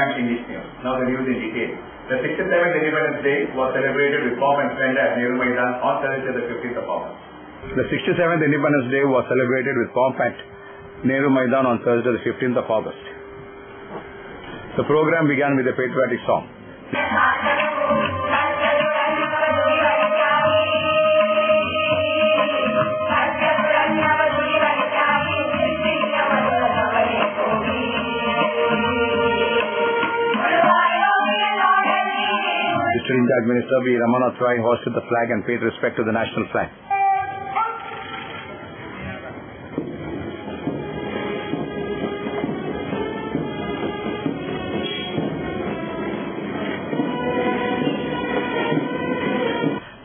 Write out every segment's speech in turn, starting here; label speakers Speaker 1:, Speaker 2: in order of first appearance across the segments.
Speaker 1: I'm English news. Now the news in detail. The 67th Independence Day was celebrated with pomp and splendor at Nehru Maidan on Thursday the 15th of August. The 67th Independence Day was celebrated with pomp at Nehru Maidan on Thursday the 15th of August. The program began with a patriotic song. District In Charge Minister B. Ramanath Roy hoisted the flag and paid respect to the national flag.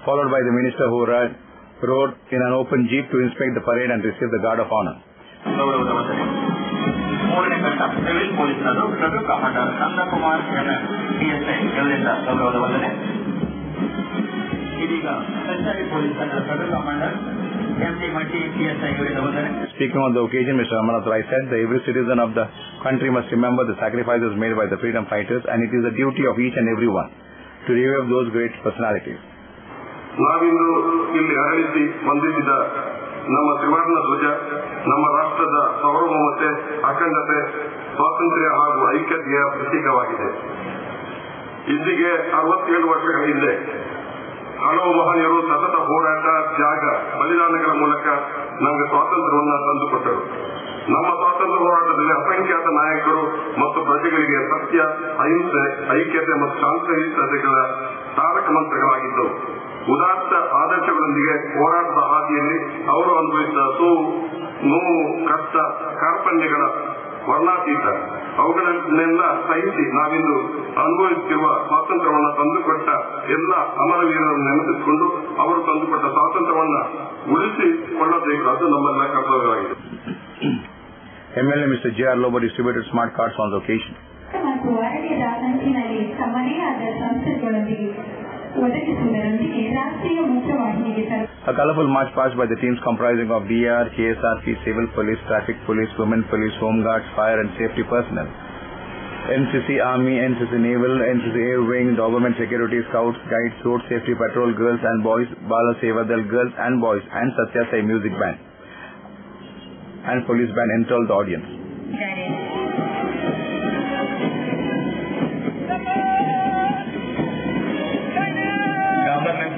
Speaker 1: Followed by the minister who rode in an open jeep to inspect the parade and receive the guard of honor.
Speaker 2: Civil ಪೊಲೀಸರು ಪ್ರಭು commander Nandakumar PSI ಇವರಿಂದ ಗೌರವದ ವಂದನೆ. ಇದೀಗ ಸಂಚಾರಿ police ತಂಡದ ಪ್ರಭು commander MD Matti PSI ಇವರಿಂದ ವಂದನೆ.
Speaker 1: Speaking on the occasion, Mr. Ramanath Roy said that every citizen of the country must remember the sacrifices made by the freedom fighters, and it is the duty of each and every one to revive those great personalities.
Speaker 3: ನಾವಿಂದು ಇಲ್ಲಿ ಅರಳಿಸಿ ಬಂದಿದ್ದ ನಮ್ಮ ತ್ರಿವರ್ಣ ಧ್ವಜ ನಮ್ಮ ರಾಷ್ಟ್ರದ ಸಾರ್ವಭೌಮತೆ, ಅಖಂಡತೆ, ಸ್ವಾತಂತ್ರ್ಯ ಹಾಗೂ ಐಕ್ಯತೆಯ ಪ್ರತೀಕವಾಗಿದೆ. ಇಂದಿಗೆ 67 ವರ್ಷಗಳ ಹಿಂದೆ ಹಲವು ಮಹನೀಯರು ಸತತ ಹೋರಾಟ, ತ್ಯಾಗ, ಬಲಿದಾನಗಳ ಮೂಲಕ ನಮಗೆ ಸ್ವಾತಂತ್ರ್ಯವನ್ನು ತಂದುಕೊಟ್ಟರು. ನಮ್ಮ ಸ್ವಾತಂತ್ರ್ಯ ಹೋರಾಟದಲ್ಲಿ ಅಸಂಖ್ಯಾತ ನಾಯಕರು ಮತ್ತು ಪ್ರಜೆಗಳಿಗೆ ಸತ್ಯ, ಅಹಿಂಸೆ, ಐಕ್ಯತೆ ಮತ್ತು ಶಾಂತಿಯುತತೆಗಳ ತಾರಕ ಮಂತ್ರಗಳಾಗಿದ್ದವು. ಉದಾತ್ತ ಆದರ್ಶಗಳೊಂದಿಗೆ ಹೋರಾಟದ ಹಾದಿಯಲ್ಲಿ ಅವರು ಅನುಭವಿಸಿದ ನೋವು, ಕಷ್ಟ, ಕಾರ್ಪಣ್ಯಗಳ ವರ್ಣಾತೀತ. ಅವುಗಳನ್ನೆಲ್ಲ ಸಹಿಸಿ ನಾವಿಂದು ಅನುಭವಿಸುತ್ತಿರುವ ಸ್ವಾತಂತ್ರ್ಯವನ್ನು ತಂದುಕೊಟ್ಟ ಎಲ್ಲ ಅಮರವೀರರನ್ನು ನೆನಪಿಸಿಕೊಂಡು ಅವರು ತಂದುಕೊಟ್ಟ ಸ್ವಾತಂತ್ರ್ಯವನ್ನು ಉಳಿಸಿಕೊಳ್ಳಬೇಕು. ಅದು ನಮ್ಮೆಲ್ಲ ಕರ್ತವ್ಯವಾಗಿದೆ.
Speaker 1: MLA Mr. J.R. Lobo distributed smart cards on the occasion. A colorful march passed by the teams comprising of DR, KSRP, Civil Police, Traffic Police, Women Police, Home Guards, Fire and Safety personnel, NCC Army, NCC Naval, NCC Air Wing, Doberman Security, Scouts, Guides, Road Safety Patrol, Girls and Boys, Bala Sevadal Girls and Boys, and Satya Sai Music Band and Police Band enthralled the audience.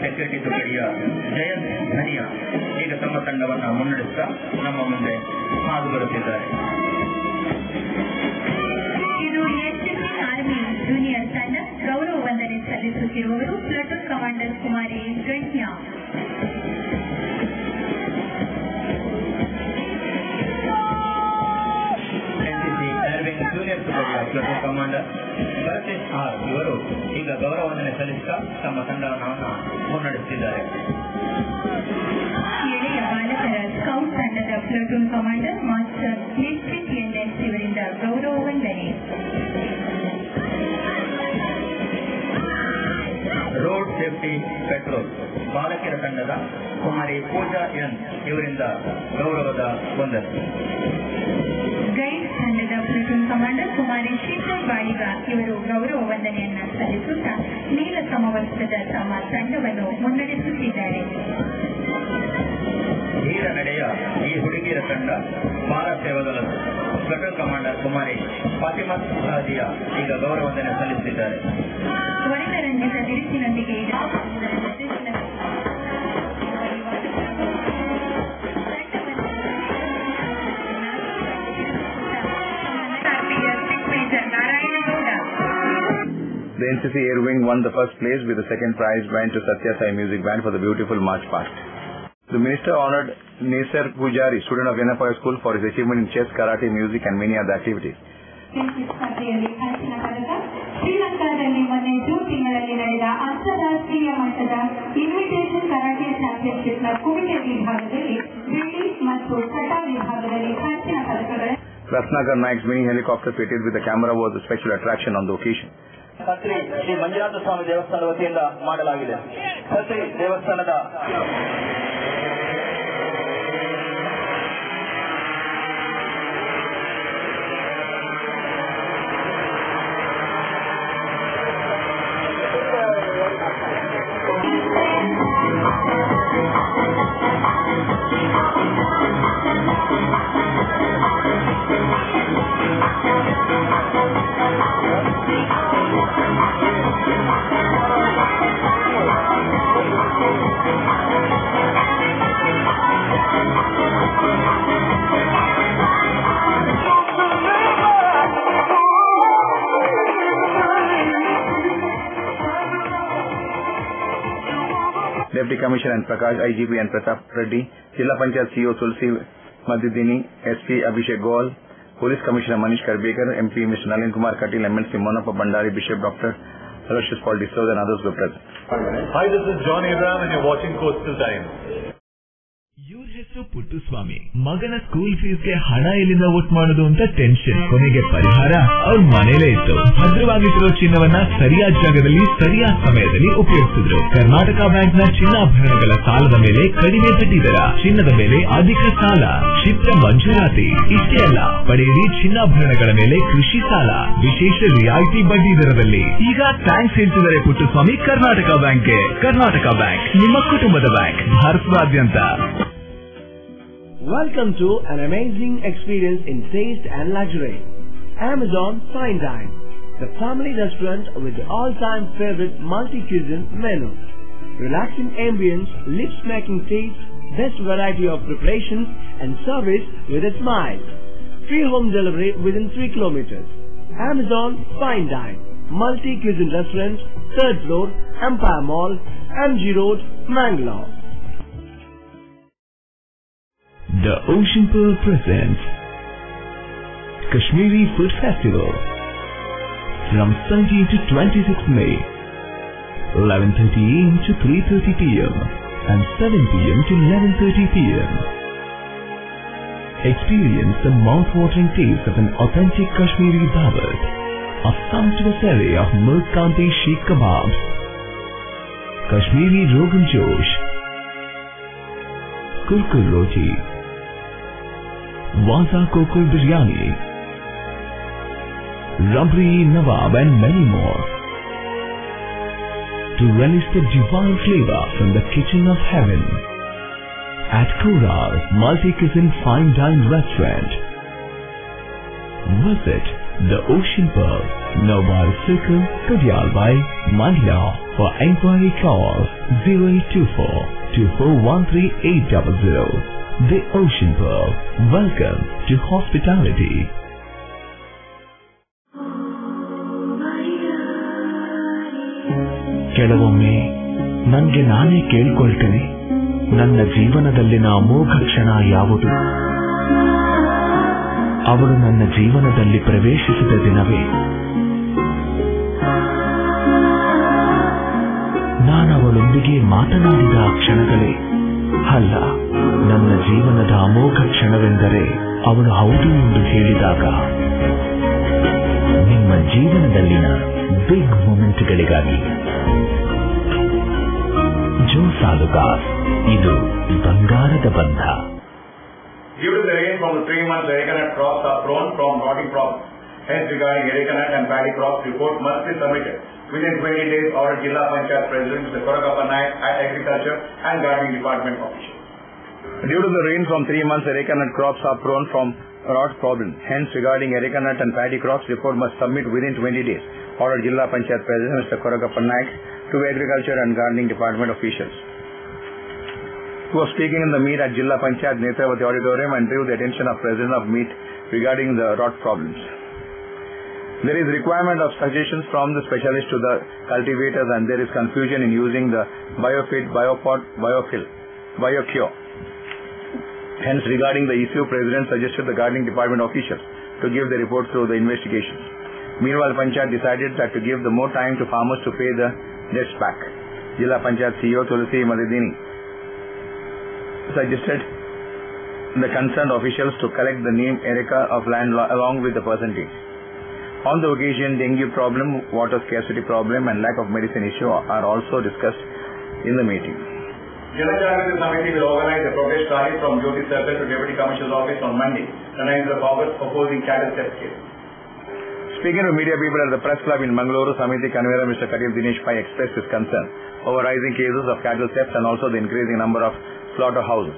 Speaker 2: Security ತುಕಡಿಯ ಜಯಂತ್ ಧನಿಯಾ ಈಗ ತಮ್ಮ ತಂಡವನ್ನು ಮುನ್ನಡೆಸುತ್ತಾ ನಮ್ಮ ಮುಂದೆ ಹಾದು ಬರುತ್ತಿದ್ದಾರೆ.
Speaker 4: ಇದು NCC army junior ತಂಡ. ಗೌರವ ವಂದನೆ ಸಲ್ಲಿಸುತ್ತಿರುವವರು platoon commander Kumari Ganya.
Speaker 2: NCC air wing junior ತುಕಡಿಯ ಪ್ಲಟೂನ್ ಕಮಾಂಡರ್ ಭರತೇಶ್ ಆರ್ ಇವರು ಈಗ ಗೌರವ ವಂದನೆ ಸಲ್ಲಿಸುತ್ತಾ ತಮ್ಮ ತಂಡವನ್ನು ಮುನ್ನಡೆಸುತ್ತಿದ್ದಾರೆ.
Speaker 4: ಎಳೆಯ ಬಾಲಕರ ಸ್ಕೌಟ್ ತಂಡದ ಪ್ಲಟೂನ್ ಕಮಾಂಡರ್ ಮಾಸ್ಟರ್ ನಿಶ್ಚಿತ್ NS ಇವರಿಂದ ಗೌರವ ವಂದನೆ.
Speaker 2: ರೋಡ್ ಸೇಫ್ಟಿ ಪೆಟ್ರೋಲ್ ಬಾಲಕಿಯರ ತಂಡದ ಕುಮಾರಿ ಪೂಜಾ ಎನ್ ಇವರಿಂದ ಗೌರವದ ವಂದನೆ.
Speaker 4: ಗೈಡ್ ತಂಡದ ಪ್ಲಟೂನ್ ಕಮಾಂಡರ್ ಕುಮಾರಿ ಶೀತಲ್ ಬಾಳಿಗ ಇವರು ಗೌರವ ವಂದನೆಯನ್ನು ಸಲ್ಲಿಸುತ್ತಾ ನೀಲ ಸಮವಸ್ತ್ರದ ತಮ್ಮ ತಂಡವನ್ನು ಮುನ್ನಡೆಸುತ್ತಿದ್ದಾರೆ.
Speaker 2: ಧೀರ ನಡೆಯ ಈ ಹುಡುಗಿಯರ ತಂಡ ಬಾಲ ಸೇವಾದಳ ಪ್ಲಟೂನ್ ಕಮಾಂಡರ್ ಕುಮಾರಿ ಫಾತಿಮಾ ಸಾದಿಯಾ ಈಗ ಗೌರವ ವಂದನೆ ಸಲ್ಲಿಸುತ್ತಿದ್ದಾರೆ.
Speaker 4: ವರ್ಣರಂಜಿತ ದಿರಿಸಿನೊಂದಿಗೆ
Speaker 1: The NCC Air Wing won the first place with the second prize went to Satya Sai Music Band for the beautiful march past. The minister honored Nesar Pujari, student of Yenapaya School, for his achievement in chess, karate, music and many other activities.
Speaker 4: ಶ್ರೀಲಂಕಾದಲ್ಲಿ ಮೊನ್ನೆ June ತಿಂಗಳಲ್ಲಿ ನಡೆದ ಅಂತಾರಾಷ್ಟ್ರೀಯ ಮಟ್ಟದ invitation karate ಚಾಂಪಿಯನ್ಶಿಪ್ನ ಕುಮಿಟೆ ವಿಭಾಗದಲ್ಲಿ ಬೆಳ್ಳಿ ಮತ್ತು ಕಟಾ ವಿಭಾಗದಲ್ಲಿ ಕಂಚಿನ ಪದಕಗಳ
Speaker 1: Ratnakar Naik's mini helicopter fitted with a camera was a special attraction on the occasion.
Speaker 2: ಕತ್ರಿ ಶ್ರೀ ಮಂಜುನಾಥ ಸ್ವಾಮಿ ದೇವಸ್ಥಾನದ ವತಿಯಿಂದ ಮಾಡಲಾಗಿದೆ. ಕತ್ರಿ ದೇವಸ್ಥಾನದ
Speaker 1: Deputy Commissioner and Prakash, IGP and Pratap Reddy, Jilla Panchayat CEO Tulsi Madhidini, SP Abhishek Goel, Police Commissioner Manish Karbekar, MP Mr. Nalin Kumar Katil, MLC Monappa Bandari, Bishop Dr. Aloysius Paul D'Souza and others were present.
Speaker 5: Hi, this is John Abraham and you're watching Coastal Times.
Speaker 6: ಇವ್ರ ಹೆಸರು ಪುಟ್ಟುಸ್ವಾಮಿ. ಮಗನ school ಫೀಸ್ಗೆ ಹಣ ಎಲ್ಲಿಂದ ಒಟ್ಟು ಮಾಡೋದು ಅಂತ tension. ಕೊನೆಗೆ ಪರಿಹಾರ ಅವ್ರ ಮನೇಲೇ ಇತ್ತು. ಭದ್ರವಾಗಿಟ್ಟಿರೋ ಚಿನ್ನವನ್ನ ಸರಿಯಾದ ಜಾಗದಲ್ಲಿ ಸರಿಯಾದ ಸಮಯದಲ್ಲಿ ಉಪಯೋಗಿಸಿದ್ರು. ಕರ್ನಾಟಕ ಬ್ಯಾಂಕ್ ನ ಚಿನ್ನಾಭರಣಗಳ ಸಾಲದ ಮೇಲೆ ಕಡಿಮೆ ಬಡ್ಡಿ ದರ, ಚಿನ್ನದ ಮೇಲೆ ಅಧಿಕ ಸಾಲ, ಕ್ಷಿಪ್ರ ಮಂಜೂರಾತಿ. ಇಷ್ಟೇ ಅಲ್ಲ, ಪಡೆಯಿರಿ ಚಿನ್ನಾಭರಣಗಳ ಮೇಲೆ ಕೃಷಿ ಸಾಲ ವಿಶೇಷ ರಿಯಾಯಿತಿ ಬಡ್ಡಿ ದರದಲ್ಲಿ. ಈಗ ಥ್ಯಾಂಕ್ಸ್ ಹೇಳ್ತಿದ್ದಾರೆ ಪುಟ್ಟುಸ್ವಾಮಿ ಕರ್ನಾಟಕ ಬ್ಯಾಂಕ್ಗೆ. ಕರ್ನಾಟಕ ಬ್ಯಾಂಕ್ ನಿಮ್ಮ ಕುಟುಂಬದ ಬ್ಯಾಂಕ್, ಭಾರತದಾದ್ಯಂತ.
Speaker 7: Welcome to an amazing experience in taste and luxury. Amazon Fine Dine, the family restaurant with the all-time favorite multi-cuisine menu. Relaxing ambience, lips-making taste, best variety of preparations and service with a smile. Free home delivery within 3 kilometers. Amazon Fine Dine, multi-cuisine restaurant, 3rd floor, Empire Mall, MG Road, Mangalore.
Speaker 6: The Ocean Pearl presents Kashmiri Food Festival from 17 to 26 May, 11:30 AM to 3:30 PM and 7 PM to 11:30 PM. Experience the mouth-watering taste of an authentic Kashmiri dawat, a sumptuous array of Milk County Sheikh Kebabs, Kashmiri Rogan Josh, Kurkur Roti, Waza Kokul Biryani, Rabri Nawab and many more. To relish the divine flavor from the kitchen of heaven at Kora's Multi-Cuisine Fine Dine Restaurant. Visit the Ocean Pearl, Nobar Circle, Kadyalbai, Mandya. For enquiry call 0824 2413 800. The Ocean Pearl. Welcome to hospitality. ಕೆಲವೊಮ್ಮೆ ನನಗೆ ನಾನೇ ಕೇಳಿಕೊಳ್ತೇನೆ, ನನ್ನ ಜೀವನದಲ್ಲಿನ ಅಮೋಘ ಕ್ಷಣ ಯಾವುದು? ಅವಳು ನನ್ನ ಜೀವನದಲ್ಲಿ ಪ್ರವೇಶಿಸಿದ ದಿನವೇ. ನಾನವಳೊಂದಿಗೆ ಮಾತನಾಡಿದ ಕ್ಷಣಗಳೇ? ಅಲ್ಲ, ನನ್ನ ಜೀವನದ ಅಮೋಘ ಕ್ಷಣವೆಂದರೆ ಅವಳು ಹೌದು ಎಂದು ಹೇಳಿದಾಗ. ನಿಮ್ಮ ಜೀವನದಲ್ಲಿನ ಬಿಗ್ ಮೊಮೆಂಟ್ಗಳಿಗಾಗಿ ಜೋ ಸಾಲುಗಾರ್, ಇದು ಬಂಗಾರದ ಬಂಧ.
Speaker 1: Due to the rain from the 3 months, arecanut crops are prone from rotting crops. Hence, regarding arecanut and paddy crops, report must be submitted within 20 days. Order Jilla Panchayat President Mr. Korakappa Naik at Agriculture and Gardening Department officials. Due to the rain from 3 months, arecanut crops are prone from rot problem. Hence, regarding arecanut and paddy crops, report must submit within 20 days. Order Jilla Panchayat President Mr. Korakappa Naik to Agriculture and Gardening Department officials. Who was speaking in the meet at Jilla Panchayat Netravati Auditorium and drew the attention of President of meet regarding the rot problems. There is requirement of suggestions from the specialists to the cultivators, and there is confusion in using the biofit, biopod, biofill, biocure. Hence, regarding the issue, President suggested the Gardening Department officials to give the report through the investigations. Meanwhile, Panchayat decided that to give the more time to farmers to pay the debts back. Jilla Panchayat CEO Tulsi Madhidini suggested the concerned officials to collect the name Erica of land along with the percentage. On the occasion, dengue problem, water scarcity problem and lack of medicine issue are also discussed in the meeting. Jilla Jagrati Samiti will organize a protest rally from Jyoti Circle to Deputy Commissioner's office on Monday, the 9th of August, opposing cattle theft case. Speaking to media people at the press club in Mangalore, Samiti convener Mr. Katil Dinesh Pai expressed his concern over rising cases of cattle theft and also the increasing number of slaughterhouses.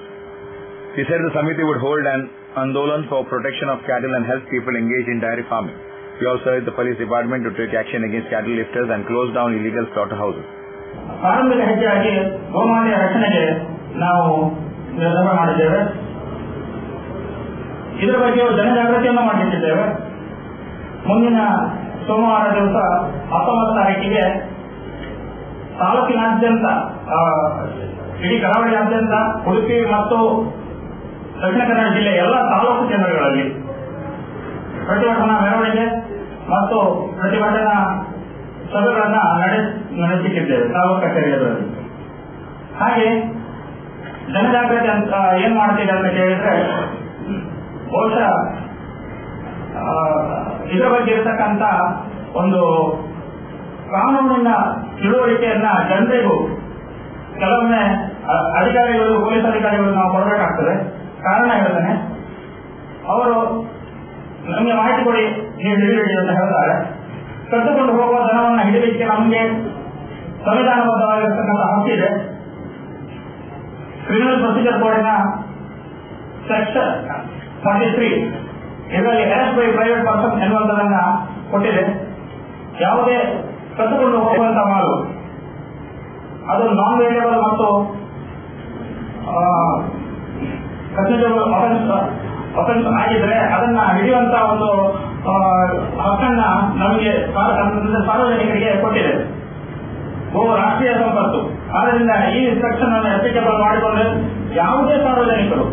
Speaker 1: He said the Samiti would hold an andolan for protection of cattle and help people engage in dairy farming. He also urged the police department to take action against cattle lifters and close down illegal slaughterhouses.
Speaker 8: ಆರಂಭಿಕ ಹೆಜ್ಜೆಯಾಗಿ ಗೋಮಾತೆಯ ರಕ್ಷಣೆಗೆ ನಾವು ನಿರ್ಧಾರ ಮಾಡಿದ್ದೇವೆ. ಇದರ ಬಗ್ಗೆ ಜನಜಾಗೃತಿಯನ್ನು ಮಾಡಲಿದ್ದೇವೆ. ಮುಂದಿನ ಸೋಮವಾರ ದಿವಸ 19 ತಾರೀಕಿಗೆ ತಾಲೂಕಿನಾದ್ಯಂತ ಇಡೀ ಕರಾವಳಿಯಾದ್ಯಂತ ಉಡುಪಿ ಮತ್ತು ದಕ್ಷಿಣ ಕನ್ನಡ ಜಿಲ್ಲೆಯ ಎಲ್ಲ ತಾಲೂಕು ಕೇಂದ್ರಗಳಲ್ಲಿ ಪ್ರತಿಭಟನಾ ಮೆರವಣಿಗೆ ಮತ್ತು ಪ್ರತಿಭಟನಾ ಸಭೆಗಳನ್ನ ನಡೆಸಿದ್ದೇವೆ ತಾಲೂಕು ಕಚೇರಿಗಳಲ್ಲಿ. ಹಾಗೆ ಜನಜಾಗೃತಿ ಅಂತ ಏನ್ ಮಾಡ್ತಿದೆ ಅಂತ ಕೇಳಿದ್ರೆ, ಬಹುಶಃ ಇದರ ಬಗ್ಗೆ ಇರತಕ್ಕಂತ ಒಂದು ಕಾನೂನಿನ ತಿಳುವಳಿಕೆಯನ್ನ ಜನರಿಗೂ ಕೆಲವೊಮ್ಮೆ ಅಧಿಕಾರಿಗಳು, ಪೊಲೀಸ್ ಅಧಿಕಾರಿಗಳು ನಾವು ಕೊಡಬೇಕಾಗ್ತದೆ. ಕಾರಣ ಹೇಳ್ತೇನೆ, ಅವರು ನಮಗೆ ಮಾಹಿತಿ ಕೊಡಿ, ನೀವು ಹಿಡಿಬೇಡಿ ಅಂತ ಹೇಳ್ತಾರೆ. ಕದ್ದುಕೊಂಡು ಹೋಗುವ ದನವನ್ನು ಹಿಡಿಲಿಕ್ಕೆ ನಮಗೆ ಸಂವಿಧಾನಬದ್ಧವಾಗಿರತಕ್ಕಂಥ ಹಕ್ಕಿದೆ. ಕ್ರಿಮಿನಲ್ ಪ್ರೊಸೀಜರ್ ಕೋಡಿನ ಸೆಕ್ಷನ್ 43 ಇದರಲ್ಲಿ ಅರೆಸ್ಟ್ ಬೈ ಪ್ರೈವೇಟ್ ಪರ್ಸನ್ ಎನ್ನುವಂಥದನ್ನ ಕೊಟ್ಟಿದೆ. ಯಾವುದೇ ಕದ್ದುಕೊಂಡು ಹೋಗುವಂತಹ ಮಾಲು ಅದು ನಾನ್ ವೇರಿಯಬಲ್ ಮತ್ತು ಅಫೆನ್ಸ್ ಆಗಿದ್ರೆ ಅದನ್ನ ಹಿಡಿಯುವಂತಹ ಒಂದು ಹಕ್ಕನ್ನ ನಮಗೆ ಸಾರ್ವಜನಿಕರಿಗೆ ಕೊಟ್ಟಿದೆ. ರಾಷ್ಟ್ರೀಯ ಸಂಪತ್ತು. ಆದ್ದರಿಂದ ಈ ಸೆಕ್ಷನ್ ಅನ್ನು ಅಪ್ಲಿಕೇಬಲ್ ಮಾಡಿಕೊಂಡ್ರೆ ಯಾವುದೇ ಸಾರ್ವಜನಿಕರು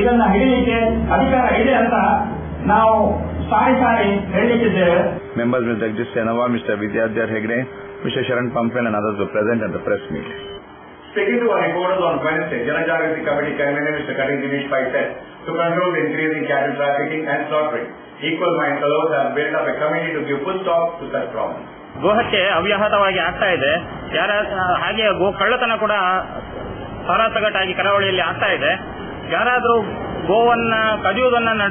Speaker 8: ಇದನ್ನ ಹಿಡಿಯಲಿಕ್ಕೆ ಅಧಿಕಾರ ಇದೆ ಅಂತ ನಾವು ಸಾರಿ ಹೇಳಲಿಕ್ಕಿದ್ದೇವೆ.
Speaker 1: Members Mr. Jagdish Senava, Mr. Vidyadhar Hegde, Mr. Sharan Pampel and others were present at the press meet.
Speaker 9: Speaking to our reporters on Wednesday, Janajagrati Committee Chairman Mr. Karim Dinesh Pai said to control the increasing cattle trafficking and slaughtering, Equal Mind Fellows have built up a committee to give full stop to such problems.
Speaker 8: ಗೋಹತ್ಯೆ ಅವ್ಯಾಹತವಾಗಿ ಆಗ್ತಾ ಇದೆ. ಹಾಗೆ ಗೋ ಕಳ್ಳತನ ಕೂಡ ಸಾರಾಸಗಟಾಗಿ ಕರಾವಳಿಯಲ್ಲಿ ಆಗ್ತಾ ಇದೆ. ಯಾರಾದರೂ ಗೋವನ್ನ ಕದಿಯುವುದನ್ನ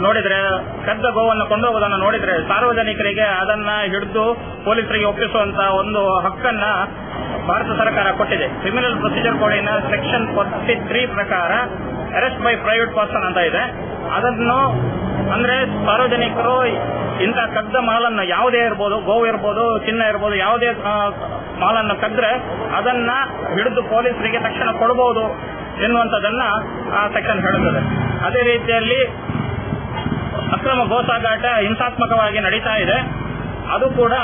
Speaker 8: ನೋಡಿದ್ರೆ, ಕದ್ದ ಗೋವನ್ನು ಕೊಂಡೋಗುವುದನ್ನು ನೋಡಿದ್ರೆ ಸಾರ್ವಜನಿಕರಿಗೆ ಅದನ್ನ ಹಿಡಿದು ಪೊಲೀಸರಿಗೆ ಒಪ್ಪಿಸುವಂತ ಒಂದು ಹಕ್ಕನ್ನ ಭಾರತ ಸರ್ಕಾರ ಕೊಟ್ಟಿದೆ. ಕ್ರಿಮಿನಲ್ ಪ್ರೊಸೀಜರ್ ಕೋಡಿನ ಸೆಕ್ಷನ್ 43 ಪ್ರಕಾರ ಅರೆಸ್ಟ್ ಬೈ ಪ್ರೈವೇಟ್ ಪರ್ಸನ್ ಅಂತ ಇದೆ. ಅದನ್ನು ಅಂದ್ರೆ ಸಾರ್ವಜನಿಕರು ಇಂಥ ಕದ್ದ ಮಾಲನ್ನು ಯಾವುದೇ ಇರ್ಬೋದು, ಗೋವು ಇರ್ಬೋದು, ಚಿನ್ನ ಇರ್ಬೋದು, ಯಾವುದೇ ಮಾಲನ್ನು ಕದ್ರೆ ಅದನ್ನ ಹಿಡಿದು ಪೊಲೀಸರಿಗೆ ತಕ್ಷಣ ಕೊಡಬಹುದು ಎನ್ನುವಂಥದ್ದನ್ನ ಆ ಸೆಕ್ಷನ್ ಹೇಳುತ್ತದೆ. ಅದೇ ರೀತಿಯಲ್ಲಿ ಅಕ್ರಮ ಗೋಸಾಗಾಟ ಹಿಂಸಾತ್ಮಕವಾಗಿ ನಡೀತಾ ಇದೆ. ಅದು ಕೂಡ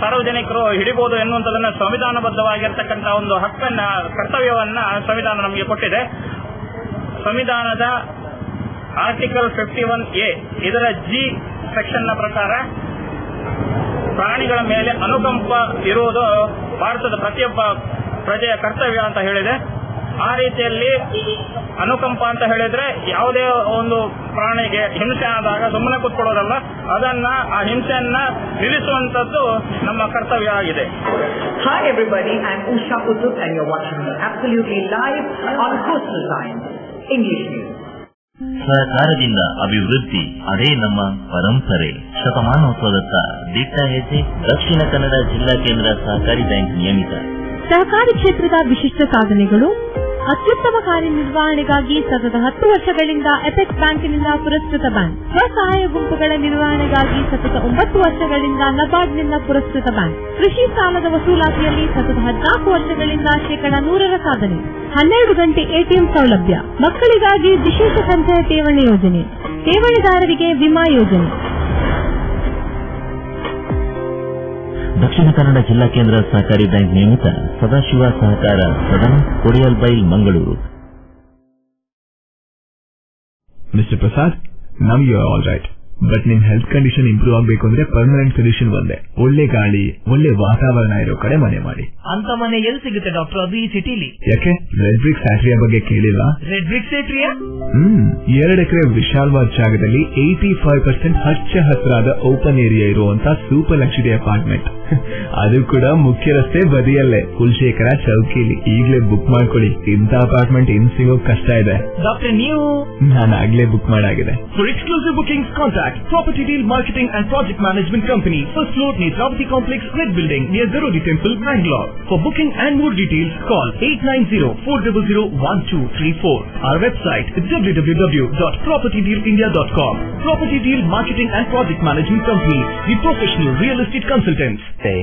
Speaker 8: ಸಾರ್ವಜನಿಕರು ಹಿಡಿಬಹುದು ಎನ್ನುವಂಥದ್ದನ್ನ ಸಂವಿಧಾನಬದ್ಧವಾಗಿರ್ತಕ್ಕಂಥ ಒಂದು ಹಕ್ಕನ್ನ, ಕರ್ತವ್ಯವನ್ನ ಸಂವಿಧಾನ ನಮಗೆ ಕೊಟ್ಟಿದೆ. ಸಂವಿಧಾನದ ಆರ್ಟಿಕಲ್ 51A ಇದರ G ಸೆಕ್ಷನ್ ನ ಪ್ರಕಾರ ಪ್ರಾಣಿಗಳ ಮೇಲೆ ಅನುಕಂಪ ಇರುವುದು ಭಾರತದ ಪ್ರತಿಯೊಬ್ಬ ಪ್ರಜೆಯ ಕರ್ತವ್ಯ ಅಂತ ಹೇಳಿದೆ. ಆ ರೀತಿಯಲ್ಲಿ ಅನುಕಂಪ ಅಂತ ಹೇಳಿದ್ರೆ ಯಾವುದೇ ಒಂದು ಪ್ರಾಣಿಗೆ ಹಿಂಸೆ ಆದಾಗ ಸುಮ್ಮನೆ ಕೂತ್ಕೊಳ್ಳೋದಲ್ಲ, ಅದನ್ನ ಆ ಹಿಂಸೆಯನ್ನ ನಿಲ್ಲಿಸುವಂತದ್ದು ನಮ್ಮ ಕರ್ತವ್ಯ ಆಗಿದೆ.
Speaker 10: Hi everybody, I'm Usha Putut and you're watching me absolutely live on Coastal Times English News.
Speaker 11: ಸಹಕಾರದಿಂದ ಅಭಿವೃದ್ಧಿ, ಅದೇ ನಮ್ಮ ಪರಂಪರೆ. ಶತಮಾನೋತ್ಸವದತ್ತ ದಿಟ್ಟ ಹೆಜ್ಜೆ. ದಕ್ಷಿಣ ಕನ್ನಡ ಜಿಲ್ಲಾ ಕೇಂದ್ರ ಸಹಕಾರಿ ಬ್ಯಾಂಕ್ ನಿಯಮಿತ.
Speaker 12: ಸಹಕಾರಿ ಕ್ಷೇತ್ರದ ವಿಶಿಷ್ಟ ಸಾಧನೆಗಳು. ಅತ್ಯುತ್ತಮ ಕಾರ್ಯನಿರ್ವಹಣೆಗಾಗಿ ಸತತ 10 ವರ್ಷಗಳಿಂದ ಎಪೆಕ್ಸ್ ಬ್ಯಾಂಕಿನಿಂದ ಪುರಸ್ಕೃತ ಬ್ಯಾಂಕ್. ಸ್ವಸಹಾಯ ಗುಂಪುಗಳ ನಿರ್ವಹಣೆಗಾಗಿ ಸತತ 9 ವರ್ಷಗಳಿಂದ ನಬಾರ್ಡ್ನಿಂದ ಪುರಸ್ಕೃತ ಬ್ಯಾಂಕ್. ಕೃಷಿ ಸಾಲದ ವಸೂಲಾತಿಯಲ್ಲಿ ಸತತ 14 ವರ್ಷಗಳಿಂದ 100% ಸಾಧನೆ. 12 ಗಂಟೆ ಎಟಿಎಂ ಸೌಲಭ್ಯ. ಮಕ್ಕಳಿಗಾಗಿ ವಿಶೇಷ ಸಂಚಯ ಠೇವಣಿ ಯೋಜನೆ. ಠೇವಣಿದಾರರಿಗೆ ವಿಮಾ ಯೋಜನೆ.
Speaker 11: ದಕ್ಷಿಣ ಕನ್ನಡ ಜಿಲ್ಲಾ ಕೇಂದ್ರ ಸಹಕಾರಿ ಬ್ಯಾಂಕ್ ನಿಯಮಿತ. Sadashiva Sahakara Sadana, Kodialbail, Mangaluru.
Speaker 6: Mister Prasad, now you are all right. But ನಿಮ್ ಹೆಲ್ತ್ ಕಂಡೀಷನ್ ಇಂಪ್ರೂವ್ ಆಗಬೇಕು ಅಂದ್ರೆ ಪರ್ಮನೆಂಟ್ ಸೊಲ್ಯೂಷನ್ ಒಂದೇ. ಒಳ್ಳೆ ಗಾಳಿ, ಒಳ್ಳೆ ವಾತಾವರಣ ಇರೋ ಕಡೆ ಮನೆ ಮಾಡಿ.
Speaker 13: ಅಂತ ಮನೆ ಎಲ್ಲಿ ಸಿಗುತ್ತೆ ಡಾಕ್ಟರ್? ಅದು ಈ ಸಿಟಿಲಿ.
Speaker 6: ಯಾಕೆ ರೆಡ್ ಬ್ರಿಕ್ ಫ್ಯಾಕ್ಟರಿಯ ಬಗ್ಗೆ ಕೇಳಿಲ್ಲ?
Speaker 13: Red BRIC ಫ್ಯಾಕ್ಟರಿಯಾ?
Speaker 6: 2 ಎಕರೆ ವಿಶಾಲವಾದ ಜಾಗದಲ್ಲಿ 85% ಹಚ್ಚ ಹಸಿರಾದ ಓಪನ್ ಏರಿಯಾ ಇರುವಂತ ಸೂಪರ್ ಲಕ್ಸುರಿ ಅಪಾರ್ಟ್ಮೆಂಟ್. ಅದು ಕೂಡ ಮುಖ್ಯ ರಸ್ತೆ ಬದಿಯಲ್ಲೇ, ಕುಲಶೇಖರ ಚೌಕಿಲಿ. ಈಗಲೇ ಬುಕ್ ಮಾಡ್ಕೊಳ್ಳಿ. ಇಂಥ ಅಪಾರ್ಟ್ಮೆಂಟ್ ಇನ್ ಸಿಗೋಕ್ ಕಷ್ಟ ಇದೆ.
Speaker 13: ಡಾಕ್ಟರ್, ನೀವು?
Speaker 6: ನಾನು ಆಗ್ಲೇ book ಮಾಡಾಗಿದೆ.
Speaker 13: For exclusive bookings, contact Property Deal Marketing and Project Management Company, first floor, Netravati Complex, Red Building, near Zarodi Temple, Bangalore. For booking and more details, call 890-400-1234. Our website is www.propertydealindia.com. Property Deal Marketing and Project Management Company, the professional real estate consultants.
Speaker 14: Today,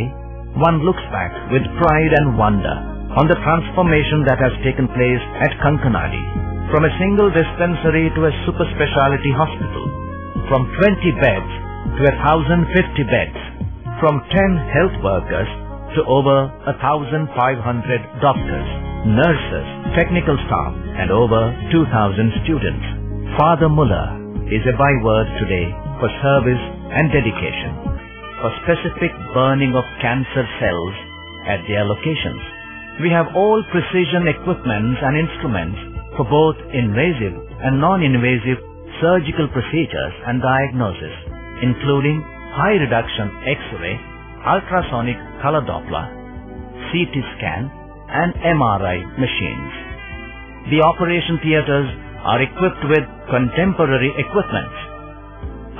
Speaker 14: one looks back with pride and wonder on the transformation that has taken place at Kankanadi. From a single dispensary to a super speciality hospital. From 20 beds to 1,050 beds. From 10 health workers to over 1,500 doctors. nurses, technical staff, and over 2,000 students. Father Muller is a byword today for service and dedication, for specific burning of cancer cells at their locations. We have all precision equipments and instruments for both invasive and non-invasive surgical procedures and diagnosis, including high reduction X-ray, ultrasonic color Doppler, CT scan, and MRI machines. The operation theaters are equipped with contemporary equipment,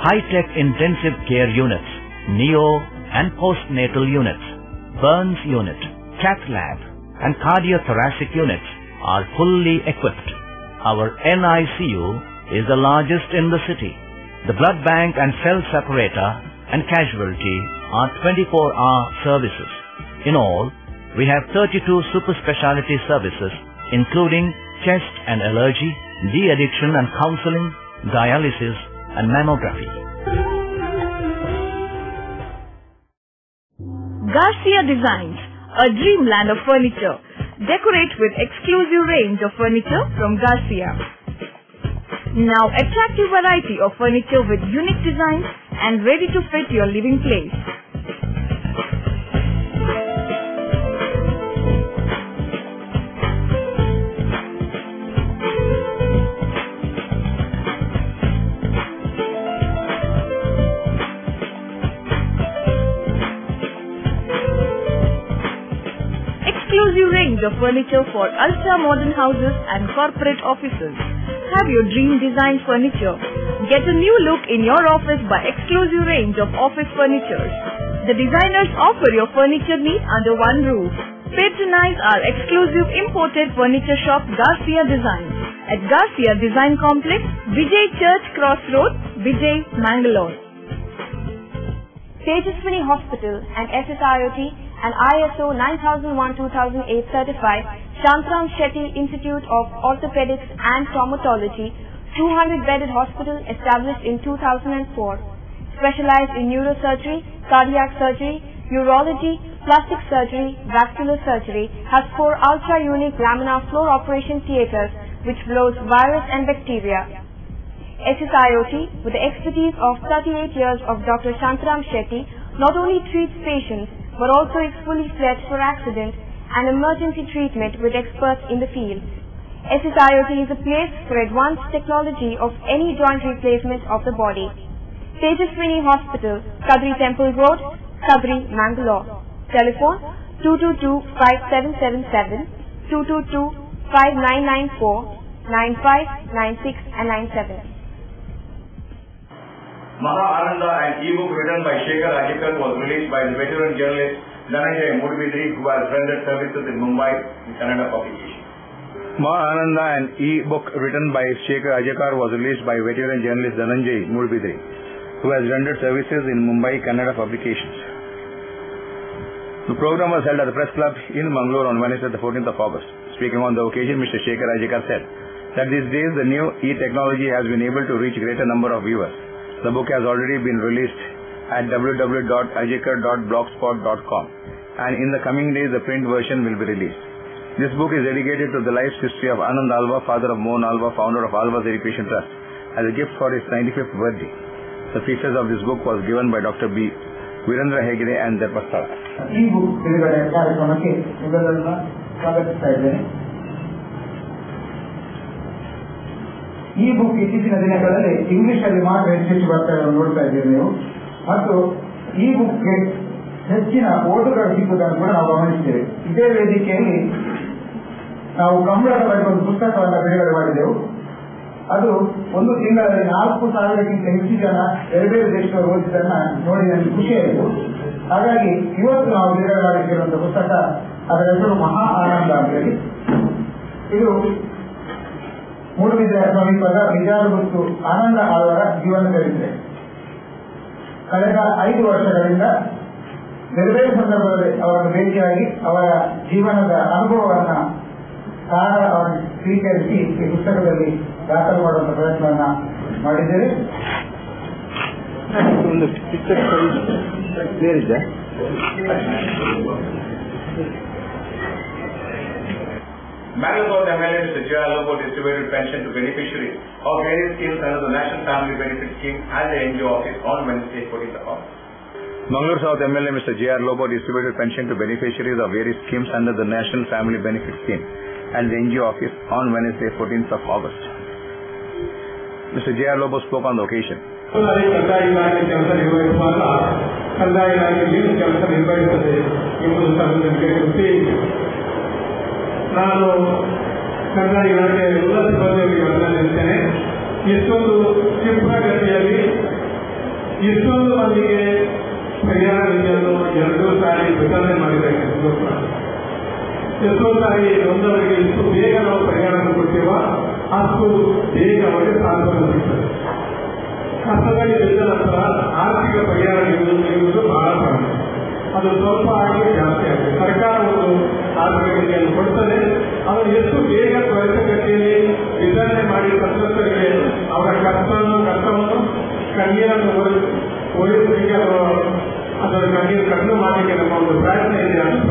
Speaker 14: high-tech intensive care units, neo and postnatal units, burns unit, cath lab, and cardiothoracic units are fully equipped. Our NICU is the largest in the city. The blood bank and cell separator and casualty are 24-hour services. In all, we have 32 super specialty services, including chest and allergy, de-addiction and counseling, dialysis, and mammography.
Speaker 15: Garcia Designs, a dreamland of furniture. Decorate with exclusive range of furniture from Garcia. Now attractive variety of furniture with unique designs and ready to fit your living place. Exclusive range of furniture for ultra-modern houses and corporate offices. Have your dream design furniture. Get a new look in your office by exclusive range of office furniture. The designers offer your furniture needs under one roof. Patronize our exclusive imported furniture shop Garcia Designs at Garcia Design Complex, Vijay Church Cross Road, Vijay, Mangalore.
Speaker 16: Tejaswini Hospital and SSIOT and ISO 9001-2008 certified Shantram Shetty Institute of Orthopedics and Traumatology, 200-bedded hospital established in 2004. Specialized in neurosurgery, cardiac surgery, urology, plastic surgery, vascular surgery, has 4 ultra-unique laminar floor operation theaters which blows virus and bacteria. SSIOT, with the expertise of 38 years of Dr. Shantram Shetty, not only treats patients but also is fully fledged for accident and emergency treatment with experts in the field. SSIOT is a place for advanced technology of any joint replacement of the body. Tejaswini Hospital, Kadri Temple Road, Kadri, Mangalore. Telephone 222-5777, 222-5994, 95, 96 and 97.
Speaker 9: Maha Ananda, an e-book written by Shekhar Ajikar, was released by the veteran journalist Dhananjay Mudbidri, who has rendered services in Mumbai in Kannada publication.
Speaker 1: Maha Ananda, an e-book written by Shekhar Ajikar, was released by veteran journalist Dhananjay Mudbidri, who has rendered services in Mumbai Kannada publications. The program was held at the Press Club in Mangalore on Wednesday, the 14th of August. Speaking on the occasion, Mr. Shekhar Ajikar said that these days the new e-technology has been able to reach a greater number of viewers. The book has already been released at www.ajikar.blogspot.com, and in the coming days the print version will be released. This book is dedicated to the life history of Anand Alva, father of Mohan Alva, founder of Alva's Education Trust, as a gift for his 95th birthday. The features of this book was given by Dr. B. Virendra Hegde and Dharmasthala.
Speaker 17: E-book ಬಿಡುಗಡೆ ಕಾರ್ಯಕ್ರಮಕ್ಕೆ ನಿಮ್ಮೆಲ್ಲರನ್ನ ಸ್ವಾಗತಿಸ್ತಾ ಇದ್ದೇನೆ. ಈ book ಇತ್ತೀಚಿನ ದಿನಗಳಲ್ಲಿ English ಅಲ್ಲಿ ಮಾತ್ರ ಹೆಚ್ಚು ಬರ್ತಾ ನೋಡ್ತಾ ಇದ್ದೀವಿ ನೀವು, ಮತ್ತು ಈ ಬುಕ್ಗೆ ಹೆಚ್ಚಿನ ಓಟುಗಳು ಸಿಕ್ಕುವುದನ್ನು ಕೂಡ ನಾವು ಗಮನಿಸ್ತೇವೆ. ಇದೇ ವೇದಿಕೆಯಲ್ಲಿ ನಾವು ಕಂಬಳದ ಬಗ್ಗೆ ಒಂದು ಪುಸ್ತಕವನ್ನು ಬಿಡುಗಡೆ ಮಾಡಿದೆವು. ಅದು ಒಂದು ತಿಂಗಳಲ್ಲಿ 4,000ಕ್ಕಿಂತ ಹೆಚ್ಚು ಜನ ಬೇರೆ ಬೇರೆ ದೇಶದವರು ಓದಿದ್ದನ್ನ ನೋಡಿ ನನಗೆ ಖುಷಿಯಾಯಿತು. ಹಾಗಾಗಿ ಇವತ್ತು ನಾವು ಬಿಡುಗಡೆ ಮಾಡಿಸಿರುವಂತಹ ಪುಸ್ತಕ, ಅದರ ಹೆಸರು ಮಹಾ ಆನಂದ ಅಂತ ಹೇಳಿ. ಇದು ಮೂಡುಬಿದಿರೆ ಸಮೀಪದ ಬಿಜಾರಗುತ್ತು ಆನಂದ ಅವರ ಜೀವನ ಚರಿತ್ರೆ. ಕಳೆದ 5 ವರ್ಷಗಳಿಂದ ಬೇರೆ ಬೇರೆ ಸಂದರ್ಭದಲ್ಲಿ ಅವರನ್ನು ಭೇಟಿಯಾಗಿ ಅವರ ಜೀವನದ ಅನುಭವವನ್ನ ಅವರನ್ನು ಸ್ವೀಕರಿಸಿ ಈ ಪುಸ್ತಕದಲ್ಲಿ ದಾಖಲು ಮಾಡುವಂತಹ ಪ್ರಯತ್ನವನ್ನ ಮಾಡಿದ್ದೇವೆ.
Speaker 1: ಒಂದು ಪಿಕ್ಚರ್ ಕ್ಲಿಯರ್ ಇದೆ.
Speaker 9: Mangalore MLA Mr. J.R. Lobo distributed pension to beneficiaries of various schemes under the National Family Benefit Scheme at the NGO office on Wednesday, 14th of August.
Speaker 1: Mangalore South MLA Mr. J.R. Lobo distributed pension to beneficiaries of various schemes under the National Family Benefit Scheme and the NGO office on Wednesday, 14th of August. Mr. J.R. Lobo spoke on the occasion.
Speaker 18: ಕಂದಾಯ ಇಲಾಖೆ ಕೆಲಸ ನಿರ್ವಹಿಸುವಾಗ ಕಂದಾಯ ಇಲಾಖೆ ಏನು ಕೆಲಸ ನಿರ್ವಹಿಸುತ್ತದೆ ಎಂಬುದು ನನಗೆ ಗೊತ್ತೇ ಇದೆ. ನಾನು ಕಂದಾಯ ಇಲಾಖೆಯ ಎಲ್ಲ ಸಿಬ್ಬಂದಿಯವರಿಗೆ ವಂದನೆಯುತ್ತೇನೆ. ಎಷ್ಟೊಂದು ಕ್ಷಿಪ್ರಗತಿಯಲ್ಲಿ ಎಷ್ಟೊಂದು ಮಂದಿಗೆ ಪರಿಹಾರ ನಿಧಿಯನ್ನು 2 ಸಾರಿ ವಿತರಣೆ ಮಾಡಬೇಕು. ಎಷ್ಟೋ ಸಾರಿ ನೊಂದವರಿಗೆ ಎಷ್ಟು ಬೇಗ ನಾವು ಪರಿಹಾರ ಕೊಡ್ತೇವೋ ಅಷ್ಟು ಬೇಗ ಅವರಿಗೆ ಸಾಂತ್ವನ ಸಿಗ್ತದೆ. ಕಷ್ಟದಲ್ಲಿ ಬಿದ್ದ ನಂತರ ಆರ್ಥಿಕ ಪರಿಹಾರ ನೀಡುವುದು ಬಹಳ ಕಡಿಮೆ. ಅದು ಸ್ವಲ್ಪ ಆಗಿ ಜಾಸ್ತಿ ಆಗಿದೆ. ಸರ್ಕಾರ ಒಂದು ಆರ್ಥಿಕ ನಿಧಿಯನ್ನು ಕೊಡ್ತದೆ. ಅದನ್ನು ಎಷ್ಟು ಬೇಗ ತ್ವರಿತಗತಿಯಲ್ಲಿ ವಿತರಣೆ ಮಾಡಿ ಸಂತ್ರಸ್ತರಿಗೆ ಅವರ ಕಷ್ಟವನ್ನು ಕಣ್ಣೀರನ್ನು ಓಡಿಸಲಿಕ್ಕೆ ಅದರ ಕಣ್ಣೀರು ಕಡಿಮೆ ಮಾಡಲಿಕ್ಕೆ ನಮ್ಮ ಒಂದು ಪ್ರಯತ್ನ ಇದೆ ಅಂತ.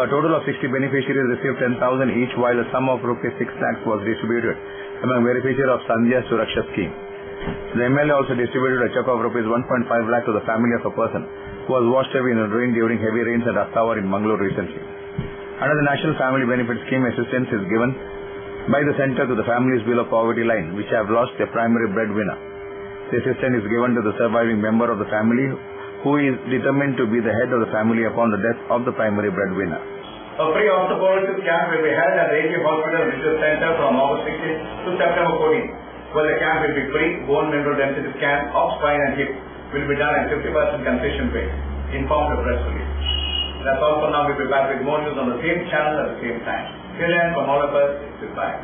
Speaker 1: A total of 60 beneficiaries received 10,000 each, while a sum of rupees 6 lakhs was distributed among beneficiaries of Sandhya Suraksha scheme. The MLA also distributed a check of rupees 1.5 lakh to the family of a person who was washed away in a drain during heavy rains at Astavar in Mangalore recently. Under the National Family Benefit Scheme, assistance is given by the centre to the families below poverty line which have lost their primary breadwinner. The assistance is given to the surviving member of the family who is determined to be the head of the family upon the death of the primary breadwinner.
Speaker 9: A free osteoporosis camp will be held at the AK Hospital Research Center from August 16 to September 14. Well, the camp will be free. Bone mineral density scan of spine and hip will be done at 50% concession rate. Informed the press release. That's all for now. We'll be back with more news on the same channel at the same time. Till then, from all of us, goodbye.